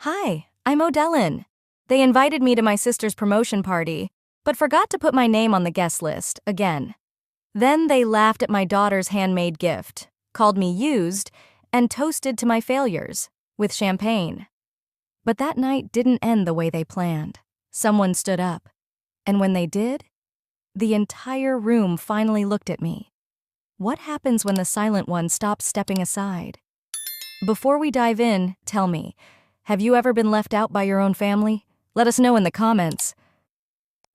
Hi, I'm Odellin. They invited me to my sister's promotion party, but forgot to put my name on the guest list again. Then they laughed at my daughter's handmade gift, called me used, and toasted to my failures with champagne. But that night didn't end the way they planned. Someone stood up, and when they did, the entire room finally looked at me. What happens when the silent one stops stepping aside? Before we dive in, tell me, have you ever been left out by your own family? Let us know in the comments.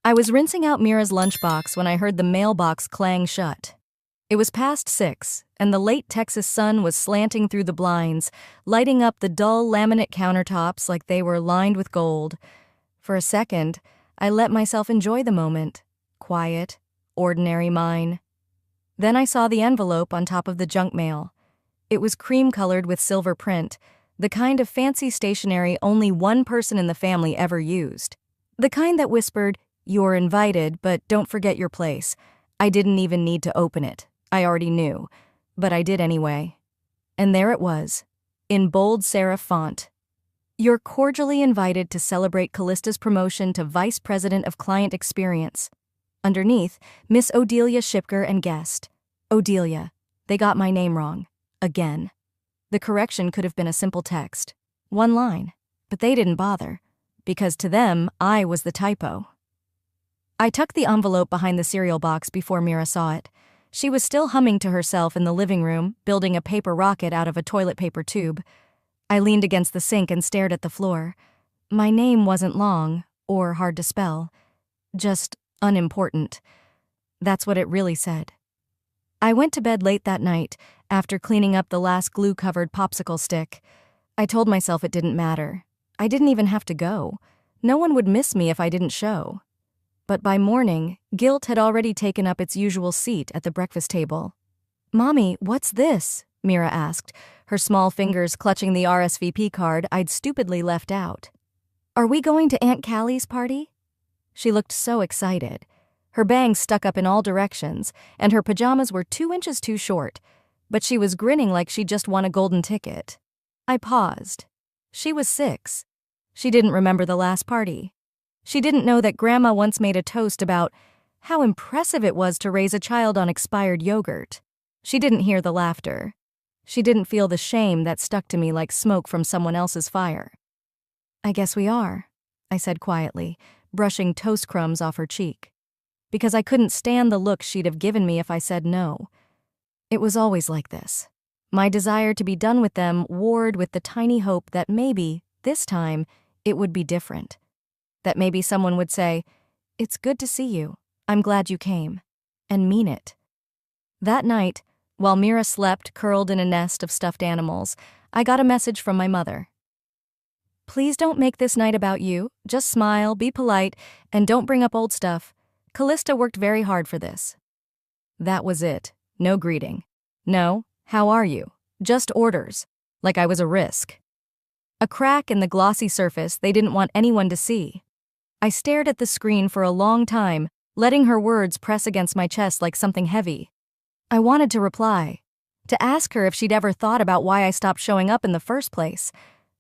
I was rinsing out Mira's lunchbox when I heard the mailbox clang shut. It was past 6, and the late Texas sun was slanting through the blinds, lighting up the dull laminate countertops like they were lined with gold. For a second, I let myself enjoy the moment. Quiet, ordinary mine. Then I saw the envelope on top of the junk mail. It was cream-colored with silver print, the kind of fancy stationery only one person in the family ever used. The kind that whispered, "You're invited, but don't forget your place." I didn't even need to open it. I already knew. But I did anyway. And there it was, in bold serif font. "You're cordially invited to celebrate Callista's promotion to Vice President of Client Experience." Underneath, Miss Odelia Shipker and guest. Odelia. They got my name wrong. Again. The correction could have been a simple text. One line. But they didn't bother. Because to them, I was the typo. I tucked the envelope behind the cereal box before Mira saw it. She was still humming to herself in the living room, building a paper rocket out of a toilet paper tube. I leaned against the sink and stared at the floor. My name wasn't long, or hard to spell. Just unimportant. That's what it really said. I went to bed late that night, after cleaning up the last glue-covered popsicle stick. I told myself it didn't matter. I didn't even have to go. No one would miss me if I didn't show. But by morning, guilt had already taken up its usual seat at the breakfast table. "Mommy, what's this?" Mira asked, her small fingers clutching the RSVP card I'd stupidly left out. "Are we going to Aunt Callie's party?" She looked so excited. Her bangs stuck up in all directions, and her pajamas were 2 inches too short, but she was grinning like she'd just won a golden ticket. I paused. She was 6. She didn't remember the last party. She didn't know that Grandma once made a toast about how impressive it was to raise a child on expired yogurt. She didn't hear the laughter. She didn't feel the shame that stuck to me like smoke from someone else's fire. "I guess we are," I said quietly, brushing toast crumbs off her cheek. Because I couldn't stand the look she'd have given me if I said no. It was always like this. My desire to be done with them warred with the tiny hope that maybe, this time, it would be different. That maybe someone would say, "It's good to see you. I'm glad you came," and mean it. That night, while Mira slept curled in a nest of stuffed animals, I got a message from my mother. "Please don't make this night about you. Just smile, be polite, and don't bring up old stuff. Callista worked very hard for this." That was it. No greeting. No, "How are you?" Just orders. Like I was a risk. A crack in the glossy surface they didn't want anyone to see. I stared at the screen for a long time, letting her words press against my chest like something heavy. I wanted to reply, to ask her if she'd ever thought about why I stopped showing up in the first place.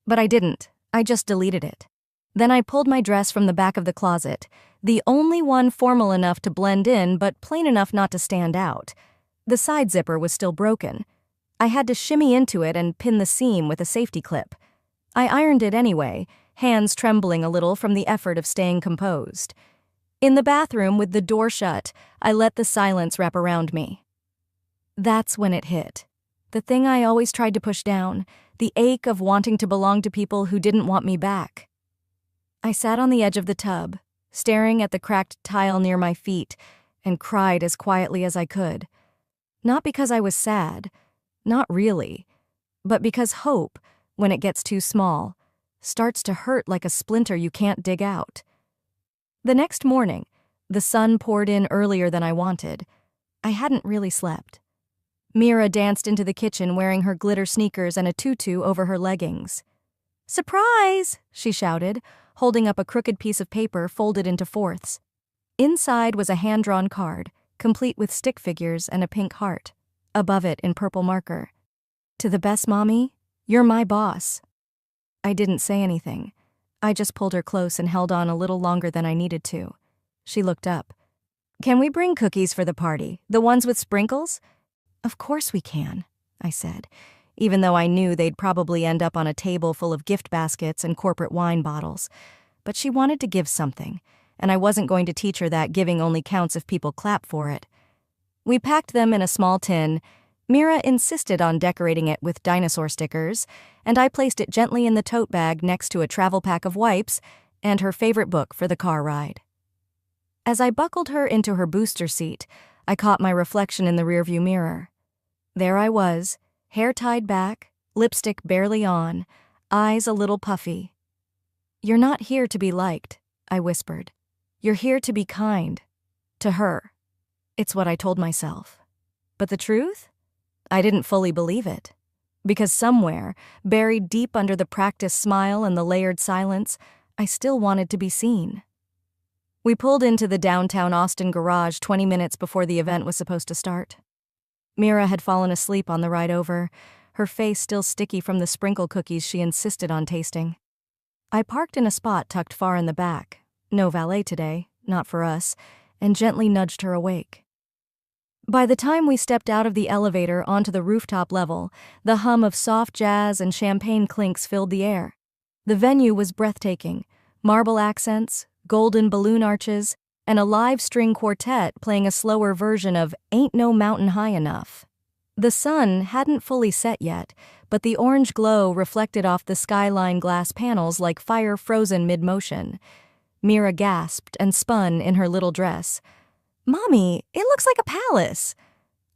But I didn't. I just deleted it. Then I pulled my dress from the back of the closet, the only one formal enough to blend in but plain enough not to stand out. The side zipper was still broken. I had to shimmy into it and pin the seam with a safety clip. I ironed it anyway, hands trembling a little from the effort of staying composed. In the bathroom with the door shut, I let the silence wrap around me. That's when it hit. The thing I always tried to push down, the ache of wanting to belong to people who didn't want me back. I sat on the edge of the tub, staring at the cracked tile near my feet, and cried as quietly as I could. Not because I was sad, not really, but because hope, when it gets too small, starts to hurt like a splinter you can't dig out. The next morning, the sun poured in earlier than I wanted. I hadn't really slept. Mira danced into the kitchen wearing her glitter sneakers and a tutu over her leggings. "Surprise!" she shouted, holding up a crooked piece of paper folded into fourths. Inside was a hand-drawn card, complete with stick figures and a pink heart. Above it in purple marker, "To the best mommy, you're my boss." I didn't say anything. I just pulled her close and held on a little longer than I needed to. She looked up. "Can we bring cookies for the party? The ones with sprinkles?" "Of course we can," I said, even though I knew they'd probably end up on a table full of gift baskets and corporate wine bottles. But she wanted to give something, and I wasn't going to teach her that giving only counts if people clap for it. We packed them in a small tin. Mira insisted on decorating it with dinosaur stickers, and I placed it gently in the tote bag next to a travel pack of wipes and her favorite book for the car ride. As I buckled her into her booster seat, I caught my reflection in the rearview mirror. There I was, hair tied back, lipstick barely on, eyes a little puffy. "You're not here to be liked," I whispered. "You're here to be kind. To her." It's what I told myself. But the truth? I didn't fully believe it. Because somewhere, buried deep under the practiced smile and the layered silence, I still wanted to be seen. We pulled into the downtown Austin garage 20 minutes before the event was supposed to start. Mira had fallen asleep on the ride over, her face still sticky from the sprinkle cookies she insisted on tasting. I parked in a spot tucked far in the back, no valet today, not for us, and gently nudged her awake. By the time we stepped out of the elevator onto the rooftop level, the hum of soft jazz and champagne clinks filled the air. The venue was breathtaking, marble accents, golden balloon arches, and a live string quartet playing a slower version of Ain't No Mountain High Enough. The sun hadn't fully set yet, but the orange glow reflected off the skyline glass panels like fire frozen mid-motion. Mira gasped and spun in her little dress. "Mommy, it looks like a palace."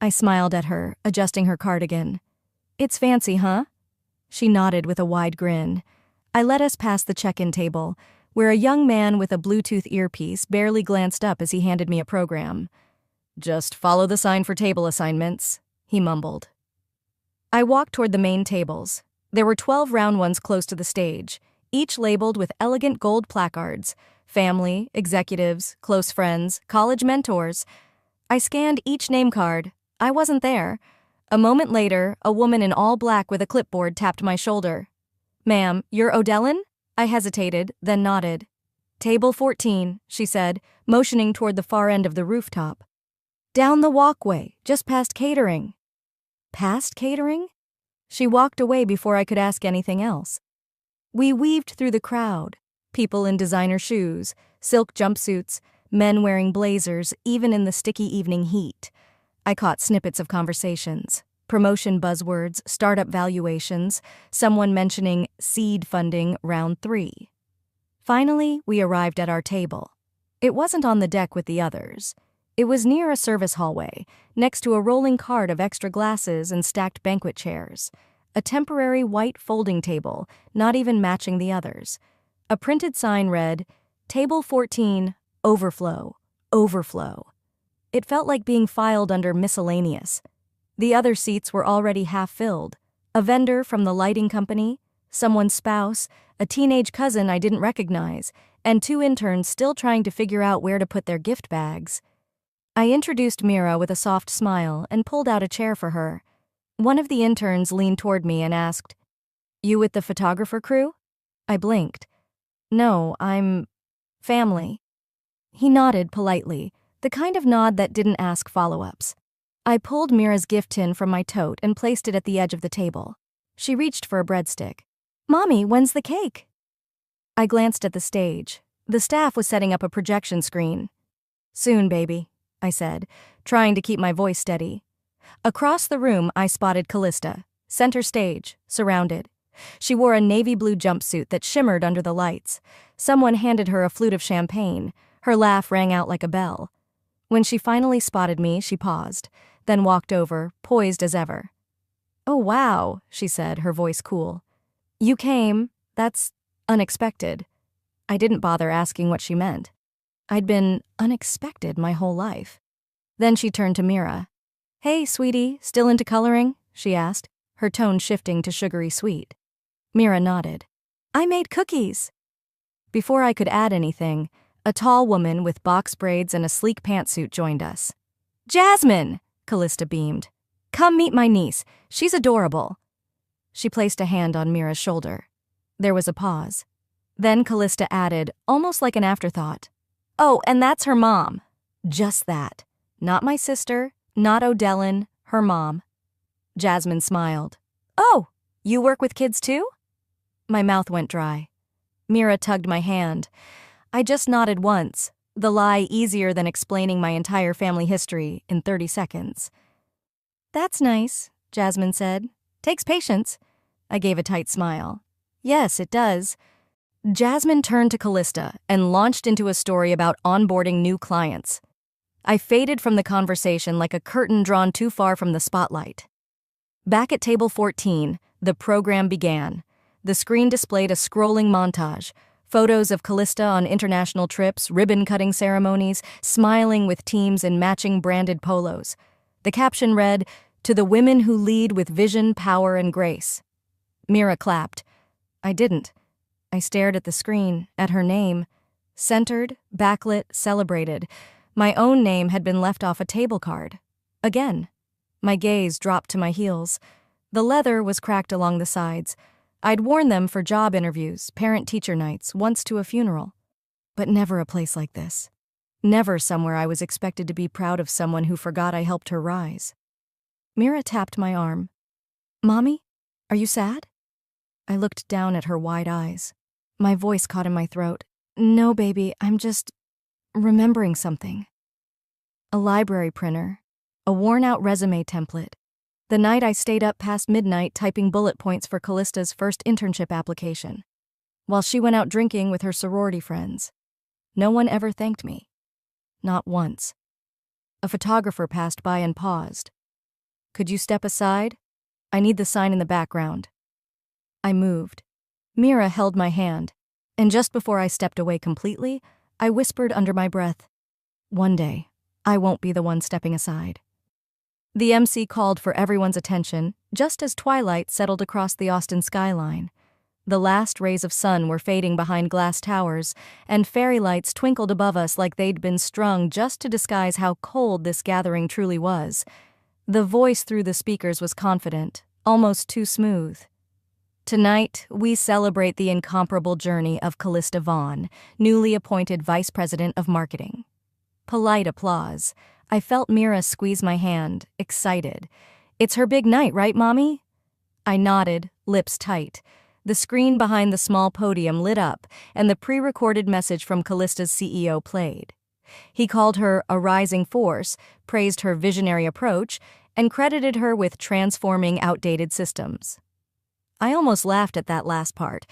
I smiled at her, adjusting her cardigan. "It's fancy, huh?" She nodded with a wide grin. I led us past the check-in table, where a young man with a Bluetooth earpiece barely glanced up as he handed me a program. "Just follow the sign for table assignments," he mumbled. I walked toward the main tables. There were 12 round ones close to the stage, each labeled with elegant gold placards: family, executives, close friends, college mentors. I scanned each name card. I wasn't there. A moment later, a woman in all black with a clipboard tapped my shoulder. "Ma'am, you're Odellin?" I hesitated, then nodded. "Table 14, she said, motioning toward the far end of the rooftop. "Down the walkway, just past catering." "Past catering?" She walked away before I could ask anything else. We weaved through the crowd, people in designer shoes, silk jumpsuits, men wearing blazers, even in the sticky evening heat. I caught snippets of conversations. Promotion buzzwords, startup valuations, someone mentioning seed funding round 3. Finally, we arrived at our table. It wasn't on the deck with the others. It was near a service hallway, next to a rolling cart of extra glasses and stacked banquet chairs. A temporary white folding table, not even matching the others. A printed sign read, "Table 14, overflow, overflow." It felt like being filed under miscellaneous. The other seats were already half filled. A vendor from the lighting company, someone's spouse, a teenage cousin I didn't recognize, and 2 interns still trying to figure out where to put their gift bags. I introduced Mira with a soft smile and pulled out a chair for her. One of the interns leaned toward me and asked, "You with the photographer crew?" I blinked. "No, I'm family." He nodded politely, the kind of nod that didn't ask follow-ups. I pulled Mira's gift tin from my tote and placed it at the edge of the table. She reached for a breadstick. "Mommy, when's the cake?" I glanced at the stage. The staff was setting up a projection screen. "Soon, baby," I said, trying to keep my voice steady. Across the room, I spotted Callista, center stage, surrounded. She wore a navy blue jumpsuit that shimmered under the lights. Someone handed her a flute of champagne. Her laugh rang out like a bell. When she finally spotted me, she paused, then walked over, poised as ever. "Oh, wow," she said, her voice cool. "You came. That's unexpected." I didn't bother asking what she meant. I'd been unexpected my whole life. Then she turned to Mira. "Hey, sweetie, still into coloring?" she asked, her tone shifting to sugary sweet. Mira nodded. "I made cookies." Before I could add anything, a tall woman with box braids and a sleek pantsuit joined us. "Jasmine!" Callista beamed. "Come meet my niece. She's adorable." She placed a hand on Mira's shoulder. There was a pause. Then Callista added, almost like an afterthought, "Oh, and that's her mom." Just that. Not my sister, not Odellin, her mom. Jasmine smiled. "Oh, you work with kids too?" My mouth went dry. Mira tugged my hand. I just nodded once, the lie easier than explaining my entire family history in 30 seconds. "That's nice," Jasmine said. "Takes patience." I gave a tight smile. "Yes, it does." Jasmine turned to Callista and launched into a story about onboarding new clients. I faded from the conversation like a curtain drawn too far from the spotlight. Back at table 14, the program began. The screen displayed a scrolling montage, photos of Callista on international trips, ribbon-cutting ceremonies, smiling with teams in matching branded polos. The caption read, "To the women who lead with vision, power, and grace." Mira clapped. I didn't. I stared at the screen, at her name. Centered, backlit, celebrated. My own name had been left off a table card. Again. My gaze dropped to my heels. The leather was cracked along the sides. I'd worn them for job interviews, parent-teacher nights, once to a funeral. But never a place like this. Never somewhere I was expected to be proud of someone who forgot I helped her rise. Mira tapped my arm. "Mommy, are you sad?" I looked down at her wide eyes. My voice caught in my throat. "No, baby, I'm just remembering something." A library printer. A worn-out resume template. The night I stayed up past midnight typing bullet points for Callista's first internship application, while she went out drinking with her sorority friends. No one ever thanked me. Not once. A photographer passed by and paused. "Could you step aside? I need the sign in the background." I moved. Mira held my hand, and just before I stepped away completely, I whispered under my breath, "One day, I won't be the one stepping aside." The MC called for everyone's attention, just as twilight settled across the Austin skyline. The last rays of sun were fading behind glass towers, and fairy lights twinkled above us like they'd been strung just to disguise how cold this gathering truly was. The voice through the speakers was confident, almost too smooth. "Tonight, we celebrate the incomparable journey of Callista Vaughn, newly appointed Vice President of Marketing." Polite applause. I felt Mira squeeze my hand, excited. "It's her big night, right, Mommy?" I nodded, lips tight. The screen behind the small podium lit up, and the pre-recorded message from Callista's CEO played. He called her a rising force, praised her visionary approach, and credited her with transforming outdated systems. I almost laughed at that last part,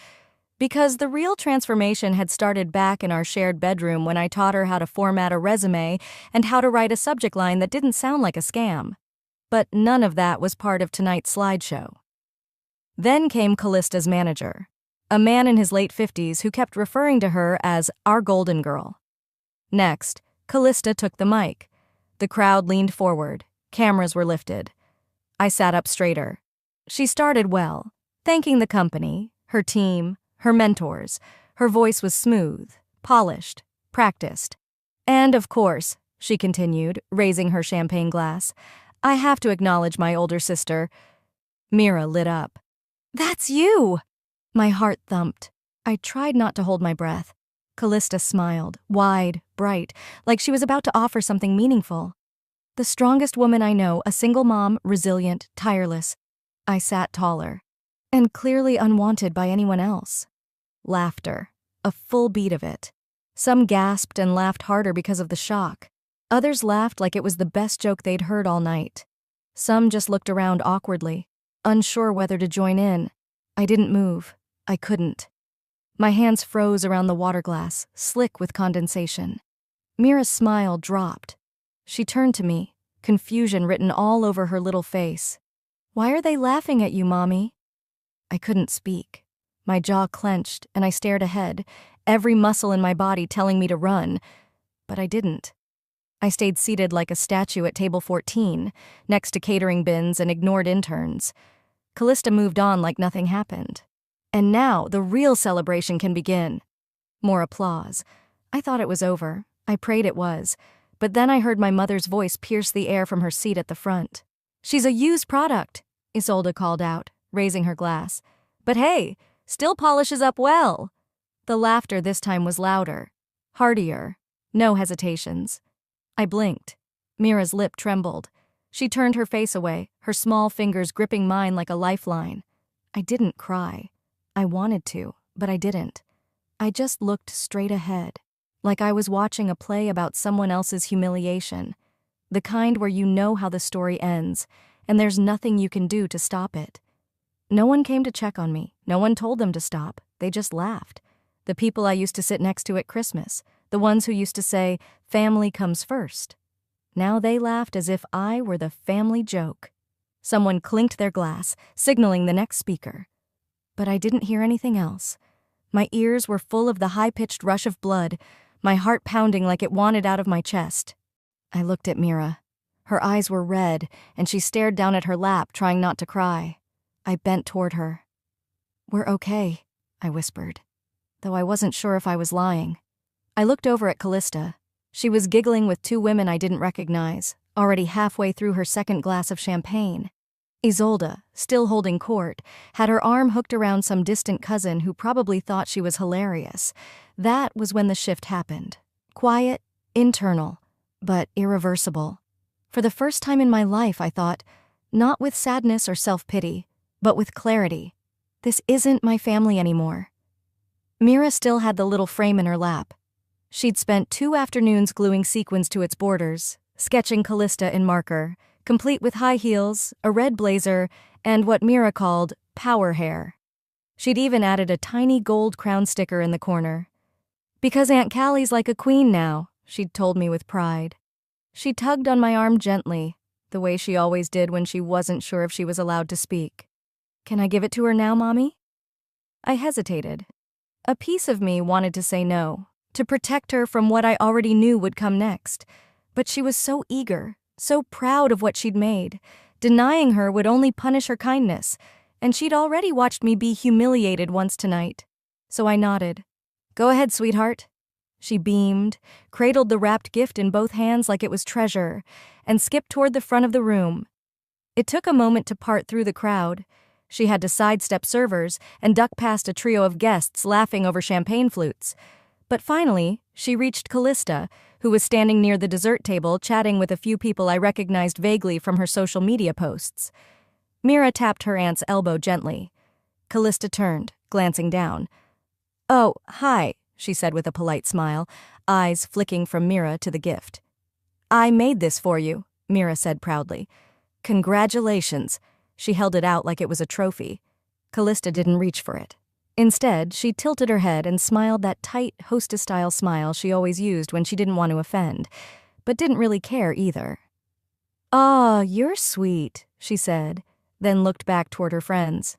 because the real transformation had started back in our shared bedroom when I taught her how to format a resume and how to write a subject line that didn't sound like a scam. But none of that was part of tonight's slideshow. Then came Callista's manager, a man in his late 50s who kept referring to her as our golden girl. Next, Callista took the mic. The crowd leaned forward. Cameras were lifted. I sat up straighter. She started well, thanking the company, her team, her mentors. Her voice was smooth, polished, practiced. "And of course," she continued, raising her champagne glass, "I have to acknowledge my older sister." Mira lit up. "That's you!" My heart thumped. I tried not to hold my breath. Callista smiled, wide, bright, like she was about to offer something meaningful. "The strongest woman I know, a single mom, resilient, tireless." I sat taller, and clearly unwanted by anyone else. Laughter, a full beat of it. Some gasped and laughed harder because of the shock. Others laughed like it was the best joke they'd heard all night. Some just looked around awkwardly, unsure whether to join in. I didn't move. I couldn't. My hands froze around the water glass, slick with condensation. Mira's smile dropped. She turned to me, confusion written all over her little face. "Why are they laughing at you, Mommy?" I couldn't speak. My jaw clenched, and I stared ahead, every muscle in my body telling me to run. But I didn't. I stayed seated like a statue at table 14, next to catering bins and ignored interns. Callista moved on like nothing happened. And now the real celebration can begin. More applause. I thought it was over. I prayed it was. But then I heard my mother's voice pierce the air from her seat at the front. "She's a used product," Isolde called out, raising her glass. "But hey, Still polishes up well." The laughter this time was louder, heartier, no hesitations. I blinked. Mira's lip trembled. She turned her face away, her small fingers gripping mine like a lifeline. I didn't cry. I wanted to, but I didn't. I just looked straight ahead, like I was watching a play about someone else's humiliation, the kind where you know how the story ends, and there's nothing you can do to stop it. No one came to check on me. No one told them to stop. They just laughed. The people I used to sit next to at Christmas, the ones who used to say, "Family comes first." Now they laughed as if I were the family joke. Someone clinked their glass, signaling the next speaker. But I didn't hear anything else. My ears were full of the high-pitched rush of blood, my heart pounding like it wanted out of my chest. I looked at Mira. Her eyes were red, and she stared down at her lap, trying not to cry. I bent toward her. "We're okay," I whispered, though I wasn't sure if I was lying. I looked over at Callista. She was giggling with two women I didn't recognize, already halfway through her second glass of champagne. Isolde, still holding court, had her arm hooked around some distant cousin who probably thought she was hilarious. That was when the shift happened. Quiet, internal, but irreversible. For the first time in my life, I thought, not with sadness or self-pity, but with clarity. This isn't my family anymore. Mira still had the little frame in her lap. She'd spent 2 afternoons gluing sequins to its borders, sketching Callista in marker, complete with high heels, a red blazer, and what Mira called power hair. She'd even added a tiny gold crown sticker in the corner. "Because Aunt Callie's like a queen now," she'd told me with pride. She tugged on my arm gently, the way she always did when she wasn't sure if she was allowed to speak. "Can I give it to her now, Mommy?" I hesitated. A piece of me wanted to say no, to protect her from what I already knew would come next. But she was so eager, so proud of what she'd made. Denying her would only punish her kindness, and she'd already watched me be humiliated once tonight. So I nodded. "Go ahead, sweetheart." She beamed, cradled the wrapped gift in both hands like it was treasure, and skipped toward the front of the room. It took a moment to part through the crowd. She had to sidestep servers and duck past a trio of guests laughing over champagne flutes. But finally, she reached Callista, who was standing near the dessert table chatting with a few people I recognized vaguely from her social media posts. Mira tapped her aunt's elbow gently. Callista turned, glancing down. "Oh, hi," she said with a polite smile, eyes flicking from Mira to the gift. "I made this for you," Mira said proudly. "Congratulations." She held it out like it was a trophy. Callista didn't reach for it. Instead, she tilted her head and smiled that tight, hostess-style smile she always used when she didn't want to offend, but didn't really care either. "Aw, you're sweet," she said, then looked back toward her friends.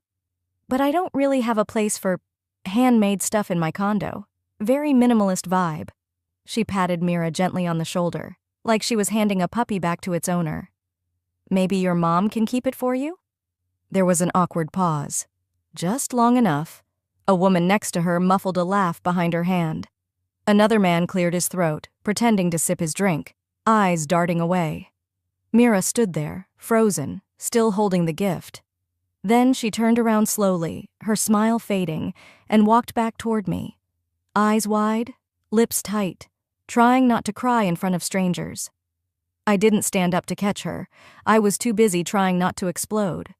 "But I don't really have a place for handmade stuff in my condo. Very minimalist vibe." She patted Mira gently on the shoulder, like she was handing a puppy back to its owner. "Maybe your mom can keep it for you?" There was an awkward pause. Just long enough. A woman next to her muffled a laugh behind her hand. Another man cleared his throat, pretending to sip his drink, eyes darting away. Mira stood there, frozen, still holding the gift. Then she turned around slowly, her smile fading, and walked back toward me. Eyes wide, lips tight, trying not to cry in front of strangers. I didn't stand up to catch her. I was too busy trying not to explode.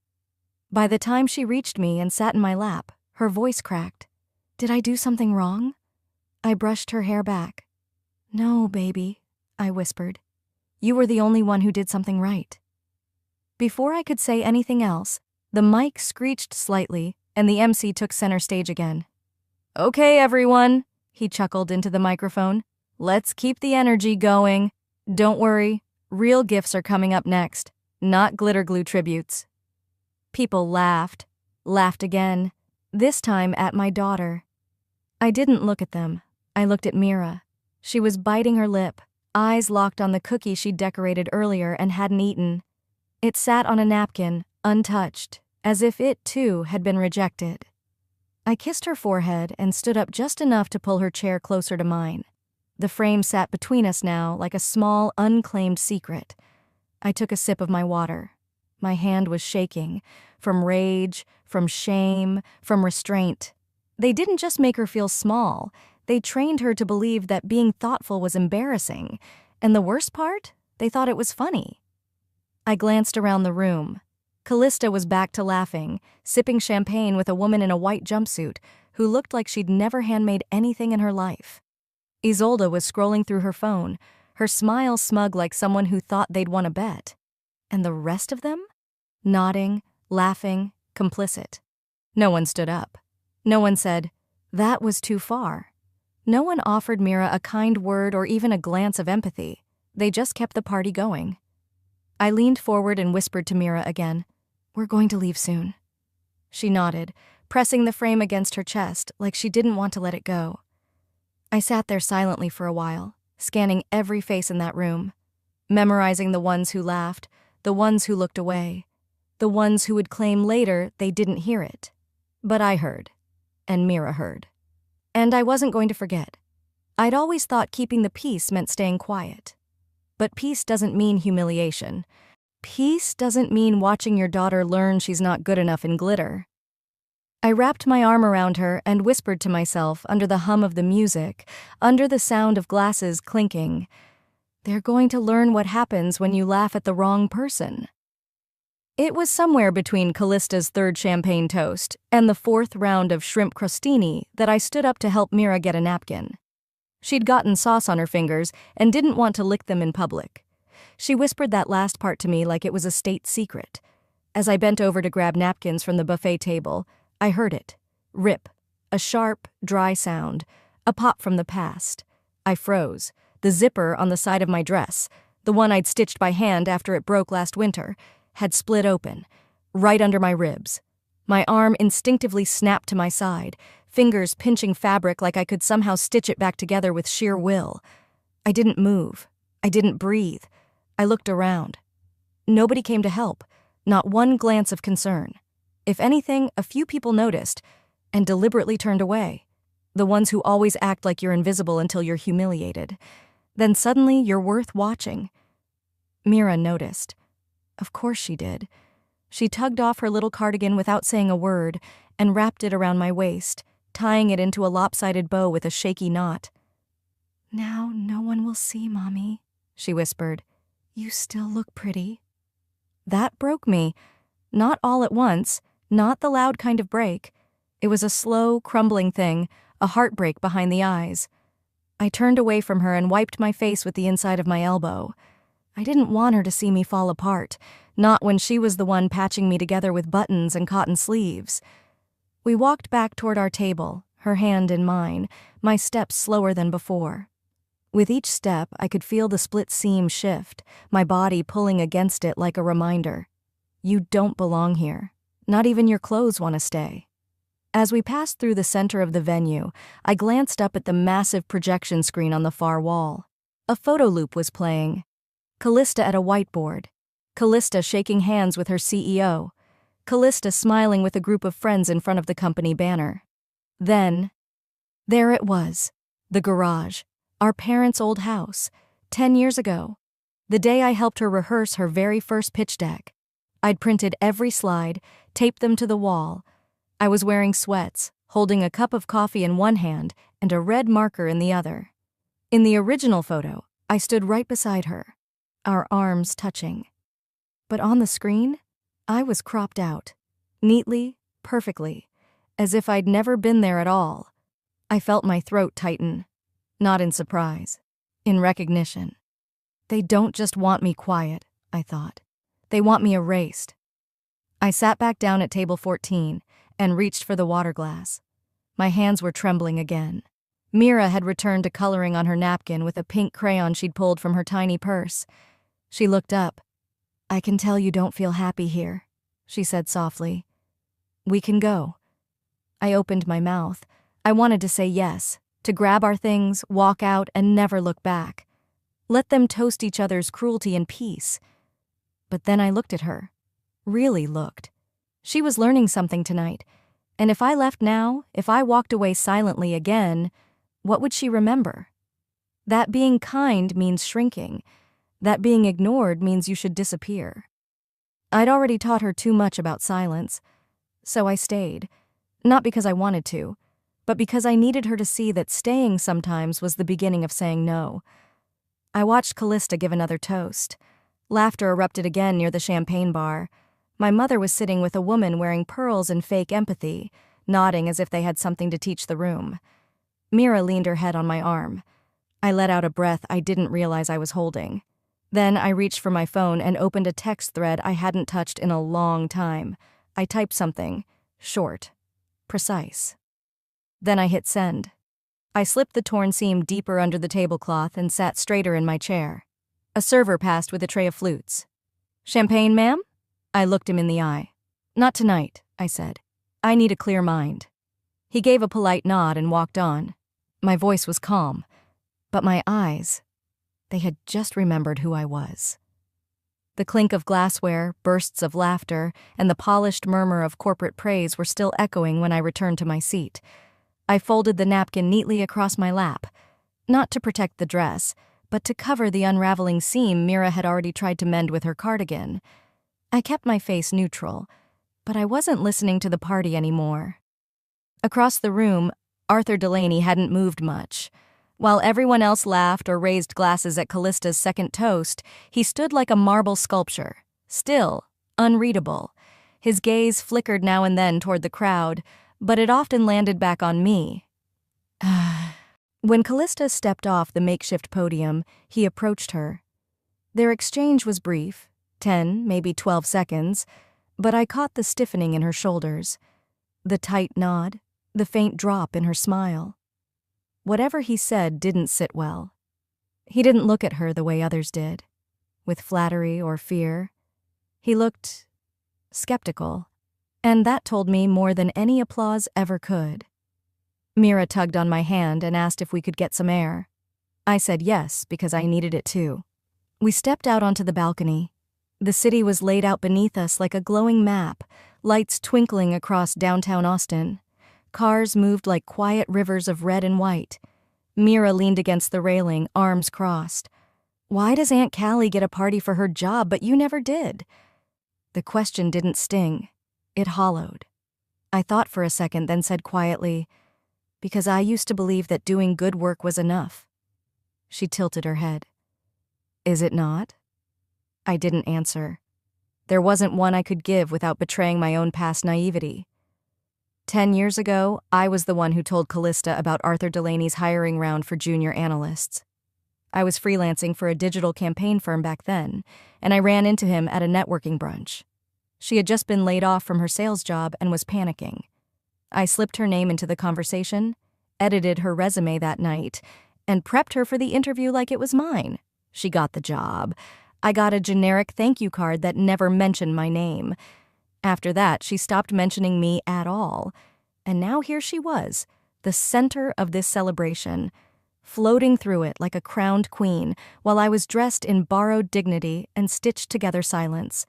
By the time she reached me and sat in my lap, her voice cracked. "Did I do something wrong?" I brushed her hair back. "No, baby," I whispered. "You were the only one who did something right." Before I could say anything else, the mic screeched slightly and the MC took center stage again. "Okay, everyone," he chuckled into the microphone. "Let's keep the energy going. Don't worry, real gifts are coming up next, not glitter glue tributes." People laughed again, this time at my daughter. I didn't look at them. I looked at Mira. She was biting her lip, eyes locked on the cookie she'd decorated earlier and hadn't eaten. It sat on a napkin, untouched, as if it, too, had been rejected. I kissed her forehead and stood up just enough to pull her chair closer to mine. The frame sat between us now like a small, unclaimed secret. I took a sip of my water. My hand was shaking, from rage, from shame, from restraint. They didn't just make her feel small, they trained her to believe that being thoughtful was embarrassing, and the worst part, they thought it was funny. I glanced around the room. Callista was back to laughing, sipping champagne with a woman in a white jumpsuit who looked like she'd never handmade anything in her life. Isolde was scrolling through her phone, her smile smug like someone who thought they'd won a bet. And the rest of them? Nodding, laughing, complicit. No one stood up. No one said, "That was too far." No one offered Mira a kind word or even a glance of empathy. They just kept the party going. I leaned forward and whispered to Mira again, "We're going to leave soon." She nodded, pressing the frame against her chest like she didn't want to let it go. I sat there silently for a while, scanning every face in that room, memorizing the ones who laughed, the ones who looked away, the ones who would claim later they didn't hear it. But I heard, and Mira heard. And I wasn't going to forget. I'd always thought keeping the peace meant staying quiet. But peace doesn't mean humiliation. Peace doesn't mean watching your daughter learn she's not good enough in glitter. I wrapped my arm around her and whispered to myself under the hum of the music, under the sound of glasses clinking, "They're going to learn what happens when you laugh at the wrong person." It was somewhere between Callista's third champagne toast and the fourth round of shrimp crostini that I stood up to help Mira get a napkin. She'd gotten sauce on her fingers and didn't want to lick them in public. She whispered that last part to me like it was a state secret. As I bent over to grab napkins from the buffet table, I heard it. Rip. A sharp, dry sound. A pop from the past. I froze. The zipper on the side of my dress, the one I'd stitched by hand after it broke last winter, had split open, right under my ribs. My arm instinctively snapped to my side, fingers pinching fabric like I could somehow stitch it back together with sheer will. I didn't move. I didn't breathe. I looked around. Nobody came to help, not one glance of concern. If anything, a few people noticed and deliberately turned away. The ones who always act like you're invisible until you're humiliated. Then suddenly you're worth watching. Mira noticed. Of course she did. She tugged off her little cardigan without saying a word and wrapped it around my waist, tying it into a lopsided bow with a shaky knot. "Now no one will see, Mommy," she whispered. "You still look pretty." That broke me. Not all at once, not the loud kind of break. It was a slow, crumbling thing, a heartbreak behind the eyes. I turned away from her and wiped my face with the inside of my elbow. I didn't want her to see me fall apart, not when she was the one patching me together with buttons and cotton sleeves. We walked back toward our table, her hand in mine, my steps slower than before. With each step, I could feel the split seam shift, my body pulling against it like a reminder. You don't belong here. Not even your clothes want to stay. As we passed through the center of the venue, I glanced up at the massive projection screen on the far wall. A photo loop was playing. Callista at a whiteboard. Callista shaking hands with her CEO. Callista smiling with a group of friends in front of the company banner. Then, there it was. The garage. Our parents' old house. 10 years ago. The day I helped her rehearse her very first pitch deck. I'd printed every slide, taped them to the wall. I was wearing sweats, holding a cup of coffee in one hand and a red marker in the other. In the original photo, I stood right beside her, our arms touching. But on the screen, I was cropped out, neatly, perfectly, as if I'd never been there at all. I felt my throat tighten, not in surprise, in recognition. They don't just want me quiet, I thought. They want me erased. I sat back down at table 14 and reached for the water glass. My hands were trembling again. Mira had returned to coloring on her napkin with a pink crayon she'd pulled from her tiny purse. She looked up. "I can tell you don't feel happy here," she said softly. "We can go." I opened my mouth. I wanted to say yes, to grab our things, walk out, and never look back. Let them toast each other's cruelty in peace. But then I looked at her. Really looked. She was learning something tonight. And if I left now, if I walked away silently again, what would she remember? That being kind means shrinking. That being ignored means you should disappear. I'd already taught her too much about silence. So I stayed. Not because I wanted to. but because I needed her to see that staying sometimes was the beginning of saying no. I watched Callista give another toast. Laughter erupted again near the champagne bar. My mother was sitting with a woman wearing pearls and fake empathy, nodding as if they had something to teach the room. Mira leaned her head on my arm. I let out a breath I didn't realize I was holding. Then I reached for my phone and opened a text thread I hadn't touched in a long time. I typed something, short, precise. Then I hit send. I slipped the torn seam deeper under the tablecloth and sat straighter in my chair. A server passed with a tray of flutes. "Champagne, ma'am?" I looked him in the eye. "Not tonight," I said. "I need a clear mind." He gave a polite nod and walked on. My voice was calm, but my eyes, they had just remembered who I was. The clink of glassware, bursts of laughter, and the polished murmur of corporate praise were still echoing when I returned to my seat. I folded the napkin neatly across my lap, not to protect the dress, but to cover the unraveling seam Mira had already tried to mend with her cardigan. I kept my face neutral, but I wasn't listening to the party anymore. Across the room, Arthur Delaney hadn't moved much. While everyone else laughed or raised glasses at Callista's second toast, he stood like a marble sculpture, still, unreadable. His gaze flickered now and then toward the crowd, but it often landed back on me. When Callista stepped off the makeshift podium, he approached her. Their exchange was brief, 10, maybe 12 seconds, but I caught the stiffening in her shoulders, the tight nod, the faint drop in her smile. Whatever he said didn't sit well. He didn't look at her the way others did, with flattery or fear. He looked skeptical, and that told me more than any applause ever could. Mira tugged on my hand and asked if we could get some air. I said yes, because I needed it too. We stepped out onto the balcony. The city was laid out beneath us like a glowing map, lights twinkling across downtown Austin. Cars moved like quiet rivers of red and white. Mira leaned against the railing, arms crossed. "Why does Aunt Callie get a party for her job, but you never did?" The question didn't sting. It hollowed. I thought for a second, then said quietly, "Because I used to believe that doing good work was enough." She tilted her head. "Is it not?" I didn't answer. There wasn't one I could give without betraying my own past naivety. 10 years ago, I was the one who told Callista about Arthur Delaney's hiring round for junior analysts. I was freelancing for a digital campaign firm back then, and I ran into him at a networking brunch. She had just been laid off from her sales job and was panicking. I slipped her name into the conversation, edited her resume that night, and prepped her for the interview like it was mine. She got the job. I got a generic thank you card that never mentioned my name. After that, she stopped mentioning me at all. And now here she was, the center of this celebration, floating through it like a crowned queen, while I was dressed in borrowed dignity and stitched together silence.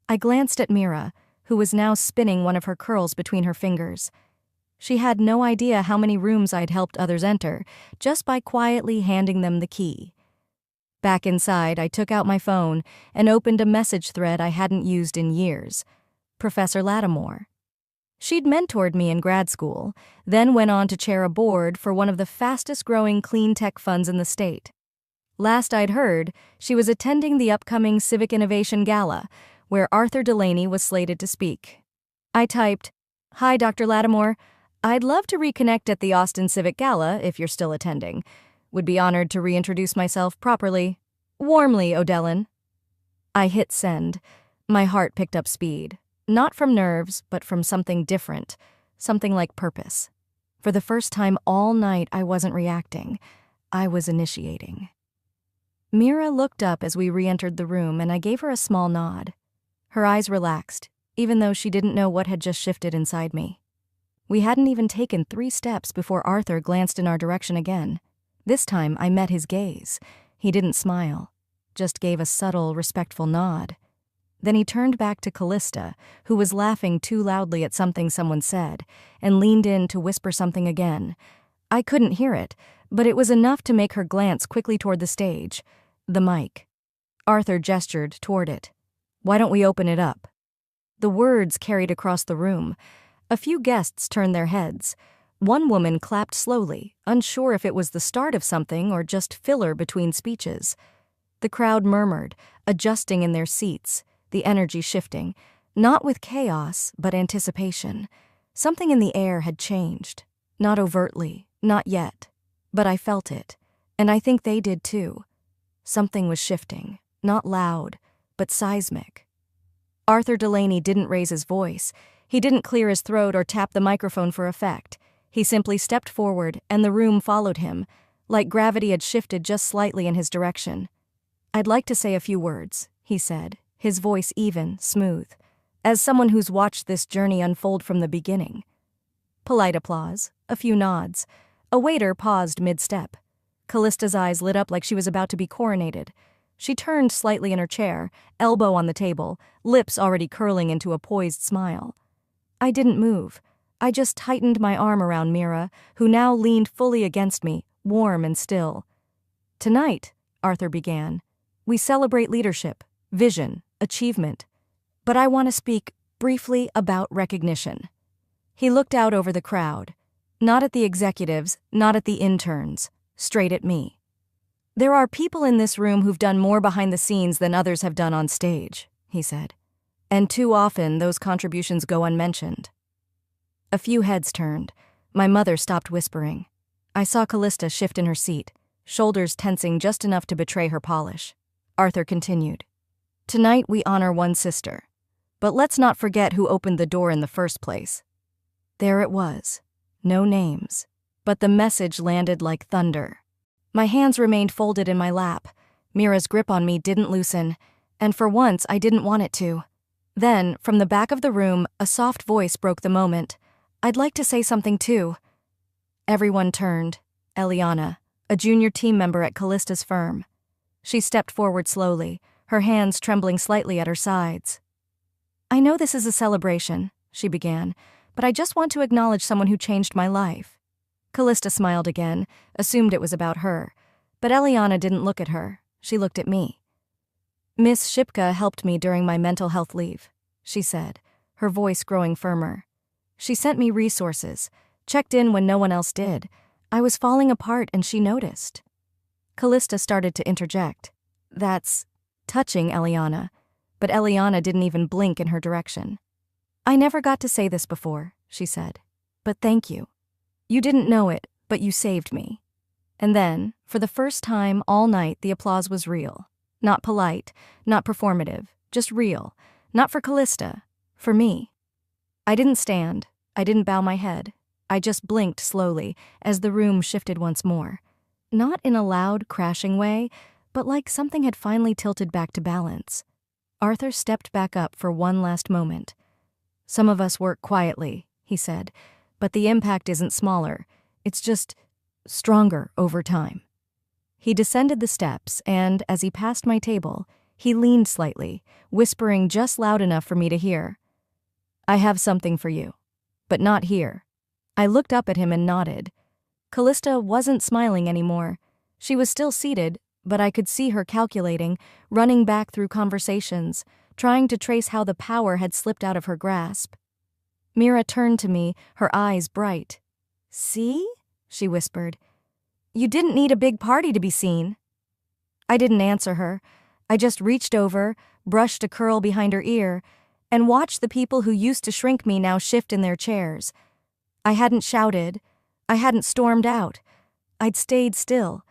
I glanced at Mira, who was now spinning one of her curls between her fingers. She had no idea how many rooms I'd helped others enter, just by quietly handing them the key. Back inside, I took out my phone and opened a message thread I hadn't used in years. Professor Lattimore. She'd mentored me in grad school, then went on to chair a board for one of the fastest-growing clean tech funds in the state. Last I'd heard, she was attending the upcoming Civic Innovation Gala, where Arthur Delaney was slated to speak. I typed, "Hi, Dr. Lattimore. I'd love to reconnect at the Austin Civic Gala if you're still attending. Would be honored to reintroduce myself properly. Warmly, Odellin." I hit send. My heart picked up speed. Not from nerves, but from something different, something like purpose. For the first time all night, I wasn't reacting. I was initiating. Mira looked up as we re-entered the room, and I gave her a small nod. Her eyes relaxed, even though she didn't know what had just shifted inside me. We hadn't even taken 3 steps before Arthur glanced in our direction again. This time, I met his gaze. He didn't smile, just gave a subtle, respectful nod. Then he turned back to Callista, who was laughing too loudly at something someone said, and leaned in to whisper something again. I couldn't hear it, but it was enough to make her glance quickly toward the stage, the mic. Arthur gestured toward it. "Why don't we open it up?" The words carried across the room. A few guests turned their heads. One woman clapped slowly, unsure if it was the start of something or just filler between speeches. The crowd murmured, adjusting in their seats, the energy shifting, not with chaos, but anticipation. Something in the air had changed. Not overtly, not yet. But I felt it, and I think they did too. Something was shifting, not loud, but seismic. Arthur Delaney didn't raise his voice. He didn't clear his throat or tap the microphone for effect. He simply stepped forward, and the room followed him, like gravity had shifted just slightly in his direction. "I'd like to say a few words," he said, his voice even, smooth, as someone who's watched this journey unfold from the beginning. Polite applause, a few nods. A waiter paused mid-step. Callista's eyes lit up like she was about to be coronated. She turned slightly in her chair, elbow on the table, lips already curling into a poised smile. I didn't move. I just tightened my arm around Mira, who now leaned fully against me, warm and still. "Tonight," Arthur began, "we celebrate leadership, vision, achievement. But I want to speak briefly about recognition." He looked out over the crowd, not at the executives, not at the interns, straight at me. "There are people in this room who've done more behind the scenes than others have done on stage," he said. "And too often those contributions go unmentioned." A few heads turned. My mother stopped whispering. I saw Callista shift in her seat, shoulders tensing just enough to betray her polish. Arthur continued. "Tonight we honor one sister. But let's not forget who opened the door in the first place." There it was. No names. But the message landed like thunder. My hands remained folded in my lap. Mira's grip on me didn't loosen, and for once I didn't want it to. Then, from the back of the room, a soft voice broke the moment. "I'd like to say something too." Everyone turned. Eliana, a junior team member at Callista's firm. She stepped forward slowly, her hands trembling slightly at her sides. "I know this is a celebration," she began, "but I just want to acknowledge someone who changed my life." Callista smiled again, assumed it was about her. But Eliana didn't look at her. She looked at me. "Miss Shipka helped me during my mental health leave," she said, her voice growing firmer. "She sent me resources, checked in when no one else did. I was falling apart and she noticed." Callista started to interject. "That's touching, Eliana." But Eliana didn't even blink in her direction. "I never got to say this before," she said. "But thank you. You didn't know it, but you saved me." And then, for the first time all night, the applause was real. Not polite, not performative, just real. Not for Callista, for me. I didn't stand. I didn't bow my head. I just blinked slowly as the room shifted once more. Not in a loud, crashing way, but like something had finally tilted back to balance. Arthur stepped back up for one last moment. "Some of us work quietly," he said, "but the impact isn't smaller. It's just stronger over time." He descended the steps and, as he passed my table, he leaned slightly, whispering just loud enough for me to hear. "I have something for you, but not here." I looked up at him and nodded. Callista wasn't smiling anymore. She was still seated, but I could see her calculating, running back through conversations, trying to trace how the power had slipped out of her grasp. Mira turned to me, her eyes bright. "See?" she whispered. "You didn't need a big party to be seen." I didn't answer her. I just reached over, brushed a curl behind her ear, and watched the people who used to shrink me now shift in their chairs. I hadn't shouted. I hadn't stormed out. I'd stayed still.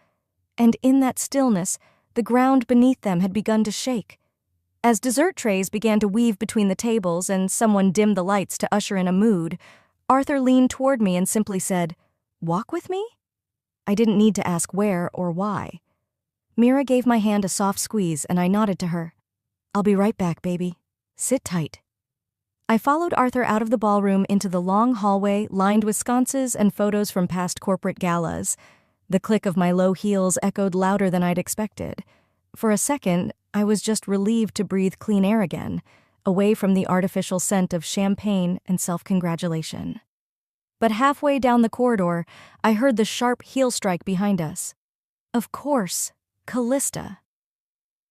And in that stillness, the ground beneath them had begun to shake. As dessert trays began to weave between the tables and someone dimmed the lights to usher in a mood, Arthur leaned toward me and simply said, "Walk with me?" I didn't need to ask where or why. Mira gave my hand a soft squeeze and I nodded to her. "I'll be right back, baby. Sit tight." I followed Arthur out of the ballroom into the long hallway lined with sconces and photos from past corporate galas. The click of my low heels echoed louder than I'd expected. For a second, I was just relieved to breathe clean air again, away from the artificial scent of champagne and self-congratulation. But halfway down the corridor, I heard the sharp heel strike behind us. Of course, Callista.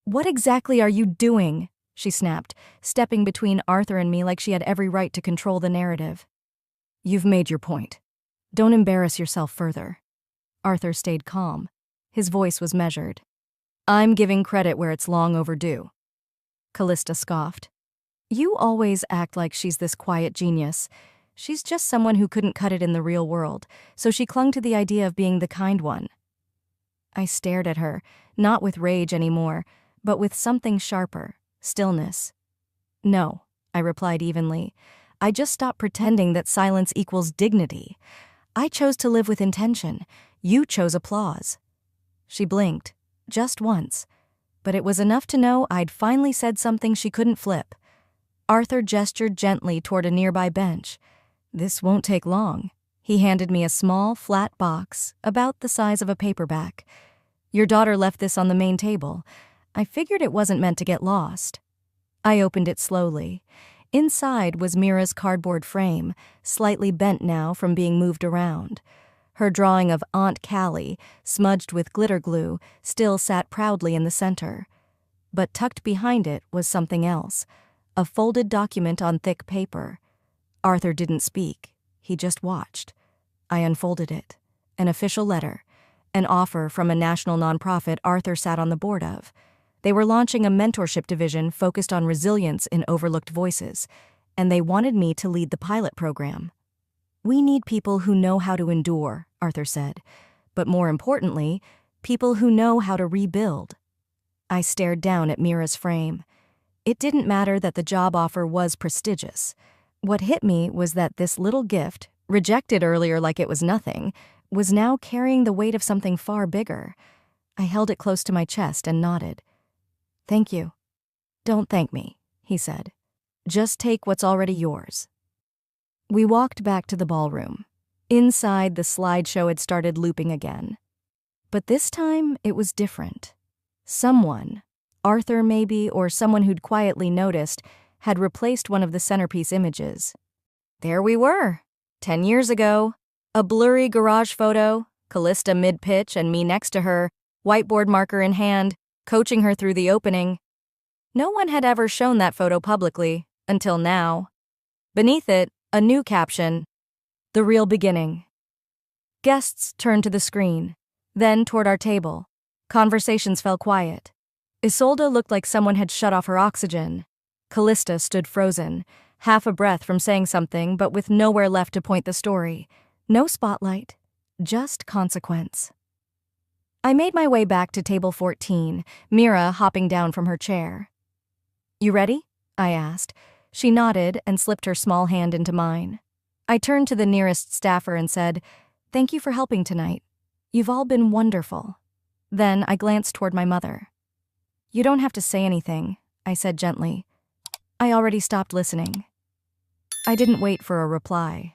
"What exactly are you doing?" she snapped, stepping between Arthur and me like she had every right to control the narrative. "You've made your point. Don't embarrass yourself further. Arthur stayed calm. His voice was measured. I'm giving credit where it's long overdue. Callista scoffed. You always act like she's this quiet genius. She's just someone who couldn't cut it in the real world, so she clung to the idea of being the kind one. I stared at her, not with rage anymore, but with something sharper, stillness. No, I replied evenly. I just stopped pretending that silence equals dignity. I chose to live with intention. You chose applause. She blinked, just once, but it was enough to know I'd finally said something she couldn't flip. Arthur gestured gently toward a nearby bench. This won't take long. He handed me a small, flat box, about the size of a paperback. Your daughter left this on the main table. I figured it wasn't meant to get lost. I opened it slowly. Inside was Mira's cardboard frame, slightly bent now from being moved around. Her drawing of Aunt Callie, smudged with glitter glue, still sat proudly in the center. But tucked behind it was something else, a folded document on thick paper. Arthur didn't speak. He just watched. I unfolded it. An official letter. An offer from a national nonprofit Arthur sat on the board of. They were launching a mentorship division focused on resilience in overlooked voices, and they wanted me to lead the pilot program. We need people who know how to endure, Arthur said, but more importantly, people who know how to rebuild. I stared down at Mira's frame. It didn't matter that the job offer was prestigious. What hit me was that this little gift, rejected earlier like it was nothing, was now carrying the weight of something far bigger. I held it close to my chest and nodded. Thank you. Don't thank me, he said. Just take what's already yours. We walked back to the ballroom. Inside, the slideshow had started looping again. But this time, it was different. Someone, Arthur maybe, or someone who'd quietly noticed, had replaced one of the centerpiece images. There we were, 10 years ago. A blurry garage photo, Callista mid-pitch and me next to her, whiteboard marker in hand, coaching her through the opening. No one had ever shown that photo publicly, until now. Beneath it, a new caption, The Real Beginning. Guests turned to the screen, then toward our table. Conversations fell quiet. Isolde looked like someone had shut off her oxygen. Callista stood frozen, half a breath from saying something, but with nowhere left to point the story. No spotlight, just consequence. I made my way back to table 14, Mira hopping down from her chair. You ready? I asked. She nodded and slipped her small hand into mine. I turned to the nearest staffer and said, Thank you for helping tonight. You've all been wonderful. Then I glanced toward my mother. You don't have to say anything, I said gently. I already stopped listening. I didn't wait for a reply.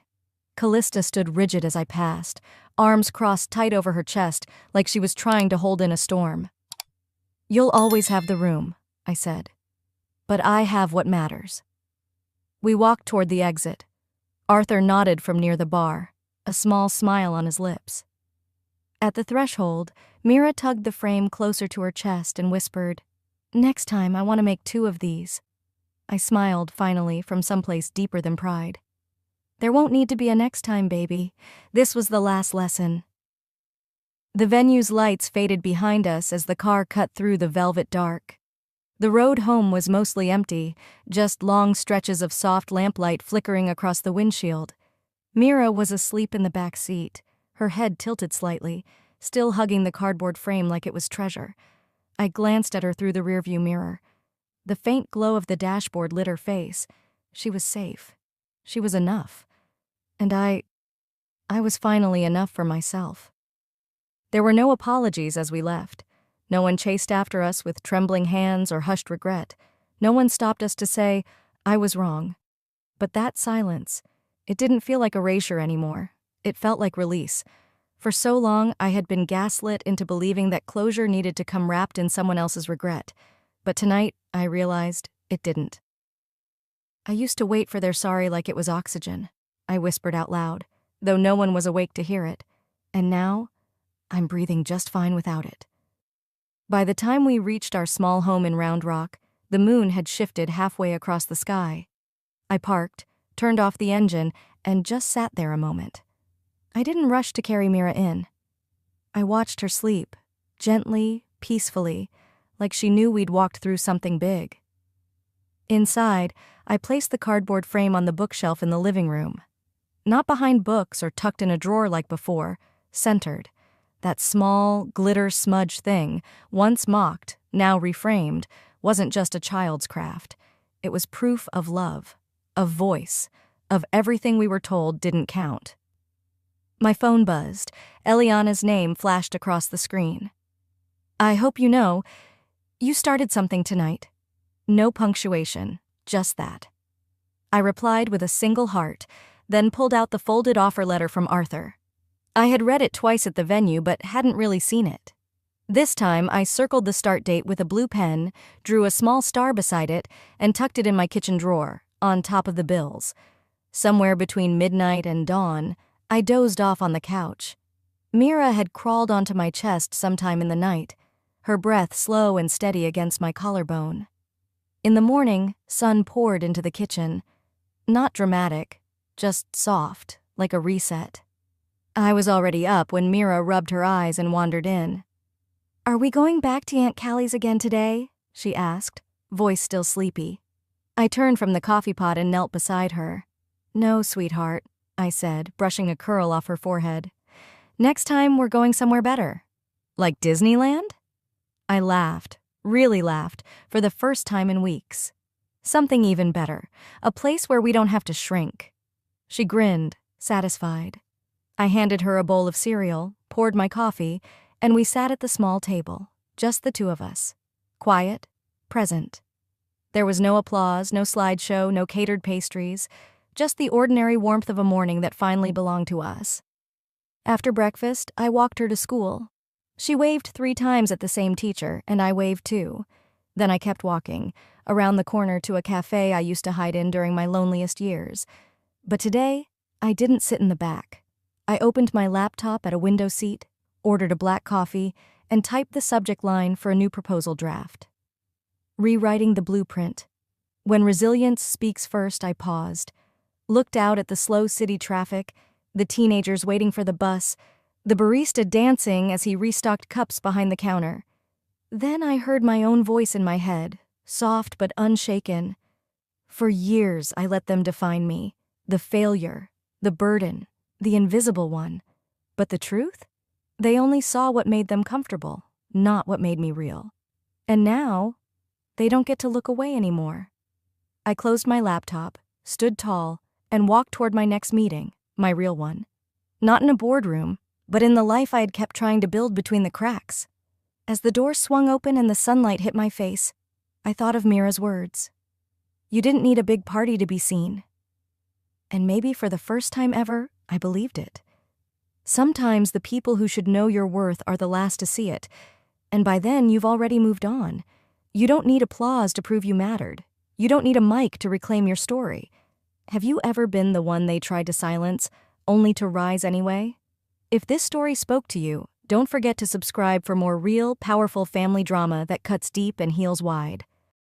Callista stood rigid as I passed, arms crossed tight over her chest like she was trying to hold in a storm. You'll always have the room, I said. But I have what matters. We walked toward the exit. Arthur nodded from near the bar, a small smile on his lips. At the threshold, Mira tugged the frame closer to her chest and whispered, Next time I want to make 2 of these. I smiled, finally, from someplace deeper than pride. There won't need to be a next time, baby. This was the last lesson. The venue's lights faded behind us as the car cut through the velvet dark. The road home was mostly empty, just long stretches of soft lamplight flickering across the windshield. Mira was asleep in the back seat, her head tilted slightly, still hugging the cardboard frame like it was treasure. I glanced at her through the rearview mirror. The faint glow of the dashboard lit her face. She was safe. She was enough. And I was finally enough for myself. There were no apologies as we left. No one chased after us with trembling hands or hushed regret. No one stopped us to say, I was wrong. But that silence, it didn't feel like erasure anymore. It felt like release. For so long, I had been gaslit into believing that closure needed to come wrapped in someone else's regret. But tonight, I realized it didn't. I used to wait for their sorry like it was oxygen, I whispered out loud, though no one was awake to hear it. And now, I'm breathing just fine without it. By the time we reached our small home in Round Rock, the moon had shifted halfway across the sky. I parked, turned off the engine, and just sat there a moment. I didn't rush to carry Mira in. I watched her sleep, gently, peacefully, like she knew we'd walked through something big. Inside, I placed the cardboard frame on the bookshelf in the living room. Not behind books or tucked in a drawer like before, centered. That small, glitter-smudge thing, once mocked, now reframed, wasn't just a child's craft. It was proof of love, of voice, of everything we were told didn't count. My phone buzzed. Eliana's name flashed across the screen. I hope you know, you started something tonight. No punctuation, just that. I replied with a single heart, then pulled out the folded offer letter from Arthur. I had read it twice at the venue but hadn't really seen it. This time, I circled the start date with a blue pen, drew a small star beside it, and tucked it in my kitchen drawer, on top of the bills. Somewhere between midnight and dawn, I dozed off on the couch. Mira had crawled onto my chest sometime in the night, her breath slow and steady against my collarbone. In the morning, sun poured into the kitchen. Not dramatic, just soft, like a reset. I was already up when Mira rubbed her eyes and wandered in. "Are we going back to Aunt Callie's again today?" she asked, voice still sleepy. I turned from the coffee pot and knelt beside her. "No, sweetheart," I said, brushing a curl off her forehead. "Next time we're going somewhere better." "Like Disneyland?" I laughed, really laughed, for the first time in weeks. "Something even better, a place where we don't have to shrink." She grinned, satisfied. I handed her a bowl of cereal, poured my coffee, and we sat at the small table, just the two of us. Quiet, present. There was no applause, no slideshow, no catered pastries, just the ordinary warmth of a morning that finally belonged to us. After breakfast, I walked her to school. She waved 3 times at the same teacher, and I waved too. Then I kept walking, around the corner to a cafe I used to hide in during my loneliest years. But today, I didn't sit in the back. I opened my laptop at a window seat, ordered a black coffee, and typed the subject line for a new proposal draft. Rewriting the blueprint. When resilience speaks first, I paused, looked out at the slow city traffic, the teenagers waiting for the bus, the barista dancing as he restocked cups behind the counter. Then I heard my own voice in my head, soft but unshaken. For years, I let them define me, the failure, the burden, the invisible one. But the truth? They only saw what made them comfortable, not what made me real. And now, they don't get to look away anymore. I closed my laptop, stood tall, and walked toward my next meeting, my real one. Not in a boardroom, but in the life I had kept trying to build between the cracks. As the door swung open and the sunlight hit my face, I thought of Mira's words. You didn't need a big party to be seen. And maybe for the first time ever, I believed it. Sometimes the people who should know your worth are the last to see it, and by then you've already moved on. You don't need applause to prove you mattered. You don't need a mic to reclaim your story. Have you ever been the one they tried to silence, only to rise anyway? If this story spoke to you, don't forget to subscribe for more real, powerful family drama that cuts deep and heals wide.